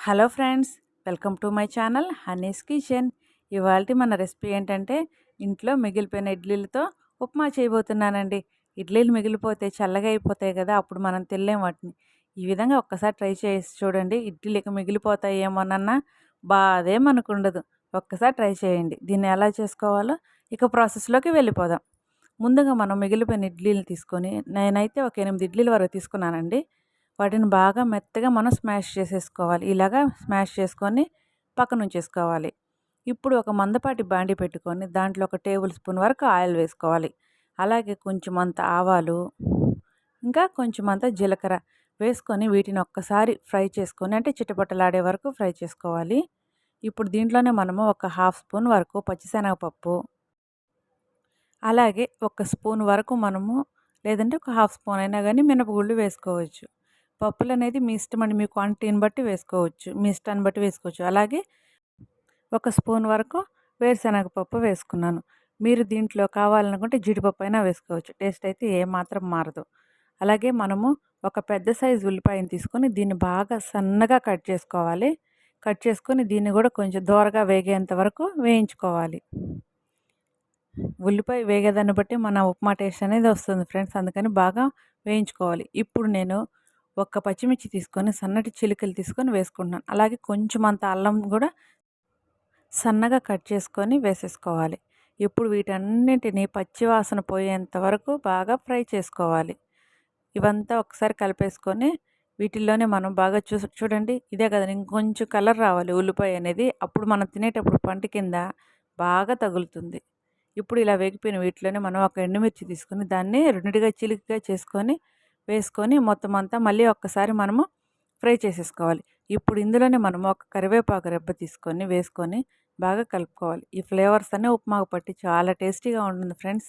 Hello friends, welcome to my channel Honey's kitchen. ఇవాల్టి మన recipe ఏంటంటే ఇంట్లో మిగిలిపోయిన ఇడ్లీలతో ఉప్మా చేయబోతున్నానండి. ఇడ్లీలు మిగిలిపోతే చల్లగా అయిపోతాయి కదా, అప్పుడు మనం తినలేం వాటిని. ఈ విధంగా ఒక్కసారి ట్రై చేసి చూడండి. ఇడ్లీలు ఇక మిగిలిపోతాయేమోనన్నా బాధే మనకుండదు. ఒక్కసారి ట్రై చేయండి. దీన్ని ఎలా చేసుకోవాలో ఇక ప్రాసెస్లోకి వెళ్ళిపోదాం. ముందుగా మనం మిగిలిపోయిన ఇడ్లీలు తీసుకొని, నేనైతే ఒక 8 ఇడ్లీల వరకు తీసుకున్నానండి. వాటిని బాగా మెత్తగా మనం స్మాష్ చేసేసుకోవాలి. ఇలాగా స్మాష్ చేసుకొని పక్కన ఉంచేసుకోవాలి. ఇప్పుడు ఒక మందపాటి బాండీ పెట్టుకొని దాంట్లో ఒక టేబుల్ స్పూన్ వరకు ఆయిల్ వేసుకోవాలి. అలాగే కొంచెం అంత ఆవాలు, ఇంకా కొంచెం అంత జీలకర్ర వేసుకొని వీటిని ఒక్కసారి ఫ్రై చేసుకొని, అంటే చిటపటలాడే వరకు ఫ్రై చేసుకోవాలి. ఇప్పుడు దీంట్లోనే మనము ఒక హాఫ్ స్పూన్ వరకు పచ్చిశనగపప్పు, అలాగే ఒక స్పూన్ వరకు మనము, లేదంటే ఒక హాఫ్ స్పూన్ అయినా కానీ మినపగుళ్ళు వేసుకోవచ్చు. పప్పులు అనేది మీ ఇష్టం అండి, మీ క్వాంటిటీని బట్టి వేసుకోవచ్చు, మీ ఇష్టాన్ని బట్టి వేసుకోవచ్చు. అలాగే ఒక స్పూన్ వరకు వేరుశనగపప్పు వేసుకున్నాను. మీరు దీంట్లో కావాలనుకుంటే జీడిపప్పు అయినా వేసుకోవచ్చు. టేస్ట్ అయితే ఏమాత్రం మారదు. అలాగే మనము ఒక పెద్ద సైజు ఉల్లిపాయను తీసుకొని దీన్ని బాగా సన్నగా కట్ చేసుకోవాలి. కట్ చేసుకొని దీన్ని కూడా కొంచెం దోరగా వేగేంత వరకు వేయించుకోవాలి. ఉల్లిపాయ వేగేదాన్ని బట్టి మన ఉప్మా టేస్ట్ అనేది వస్తుంది ఫ్రెండ్స్, అందుకని బాగా వేయించుకోవాలి. ఇప్పుడు నేను ఒక పచ్చిమిర్చి తీసుకొని సన్నటి చిలుకలు తీసుకొని వేసుకుంటున్నాను. అలాగే కొంచెం అంత అల్లం కూడా సన్నగా కట్ చేసుకొని వేసేసుకోవాలి. ఇప్పుడు వీటన్నింటినీ పచ్చివాసన పోయేంత వరకు బాగా ఫ్రై చేసుకోవాలి. ఇవంతా ఒకసారి కలిపేసుకొని వీటిల్లోనే మనం బాగా చూడండి, ఇదే కదా ఇంకొంచెం కలర్ రావాలి ఉల్లిపాయ అనేది, అప్పుడు మనం తినేటప్పుడు పంట కింద బాగా తగులుతుంది. ఇప్పుడు ఇలా వేగిపోయిన వీటిలోనే మనం ఒక ఎండుమిర్చి తీసుకొని దాన్ని రెండుగా చిలుకగా చేసుకొని వేసుకొని మొత్తం అంతా మళ్ళీ ఒక్కసారి మనము ఫ్రై చేసేసుకోవాలి. ఇప్పుడు ఇందులోనే మనము ఒక కరివేపాకు రెబ్బ తీసుకొని వేసుకొని బాగా కలుపుకోవాలి. ఈ ఫ్లేవర్స్ అన్నీ ఉప్మాకు పట్టి చాలా టేస్టీగా ఉంటుంది ఫ్రెండ్స్.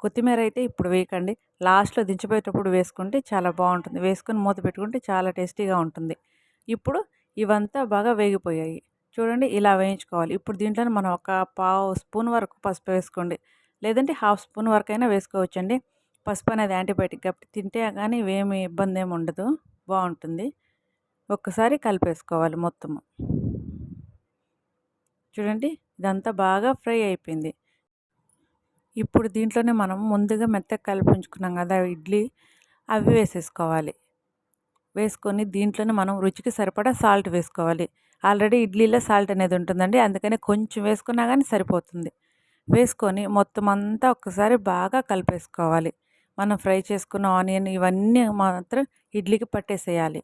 కొత్తిమీర అయితే ఇప్పుడు వేయకండి, లాస్ట్లో దించిపోయేటప్పుడు వేసుకుంటే చాలా బాగుంటుంది. వేసుకొని మూత పెట్టుకుంటే చాలా టేస్టీగా ఉంటుంది. ఇప్పుడు ఇవంతా బాగా వేగిపోయాయి చూడండి, ఇలా వేయించుకోవాలి. ఇప్పుడు దీంట్లోనే మనం ఒక పావు స్పూన్ వరకు పసుపు వేసుకోండి, లేదంటే హాఫ్ స్పూన్ వరకు అయినా వేసుకోవచ్చండి. పసుపు అనేది యాంటీబయాటిక్ కాబట్టి తింటే కానీ ఏమి ఇబ్బంది ఏమి ఉండదు, బాగుంటుంది. ఒక్కసారి కలిపేసుకోవాలి మొత్తము. చూడండి, ఇదంతా బాగా ఫ్రై అయిపోయింది. ఇప్పుడు దీంట్లోనే మనం ముందుగా మెత్తగా కలిపి ఉంచుకున్నాం కదా ఇడ్లీ, అవి వేసేసుకోవాలి. వేసుకొని దీంట్లోనే మనం రుచికి సరిపడా సాల్ట్ వేసుకోవాలి. ఆల్రెడీ ఇడ్లీలో సాల్ట్ అనేది ఉంటుందండి, అందుకని కొంచెం వేసుకున్నా కానీ సరిపోతుంది. వేసుకొని మొత్తం అంతా ఒక్కసారి బాగా కలిపేసుకోవాలి. మనం ఫ్రై చేసుకున్న ఆనియన్ ఇవన్నీ మాత్రం ఇడ్లీకి పట్టేసేయాలి.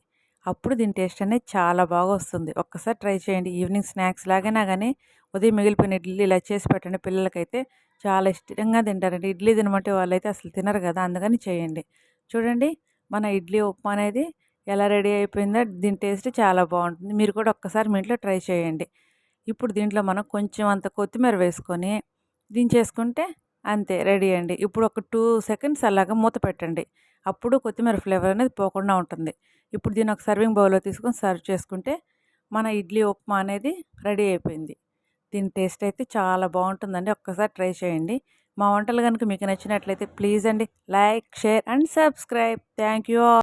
అప్పుడు దీని టేస్ట్ అనేది చాలా బాగా వస్తుంది. ఒక్కసారి ట్రై చేయండి. ఈవినింగ్ స్నాక్స్ లాగైనా కానీ ఉదయం మిగిలిపోయిన ఇడ్లీ ఇలా చేసి పెట్టండి. పిల్లలకైతే చాలా ఇష్టంగా తింటారండి. ఇడ్లీ తినమంటే వాళ్ళైతే అసలు తినరు కదా, అందుకని చేయండి. చూడండి, మన ఇడ్లీ ఉప్మా అనేది ఎలా రెడీ అయిపోయిందో. దీని టేస్ట్ చాలా బాగుంటుంది. మీరు కూడా ఒక్కసారి మీ ఇంట్లో ట్రై చేయండి. ఇప్పుడు దీంట్లో మనం కొంచెం అంత కొత్తిమీర వేసుకొని దించేసుకుంటే అంతే, రెడీ అండి. ఇప్పుడు ఒక 2 సెకండ్స్ అలాగా మూత పెట్టండి, అప్పుడు కొత్తిమీర ఫ్లేవర్ అనేది పోకుండా ఉంటుంది. ఇప్పుడు దీన్ని ఒక సర్వింగ్ బౌల్లో తీసుకొని సర్వ్ చేసుకుంటే మన ఇడ్లీ ఉప్మా అనేది రెడీ అయిపోయింది. దీని టేస్ట్ అయితే చాలా బాగుంటుందండి. ఒక్కసారి ట్రై చేయండి. మా వంటలు కనుక మీకు నచ్చినట్లయితే ప్లీజ్ అండి like, share and subscribe. Thank you all.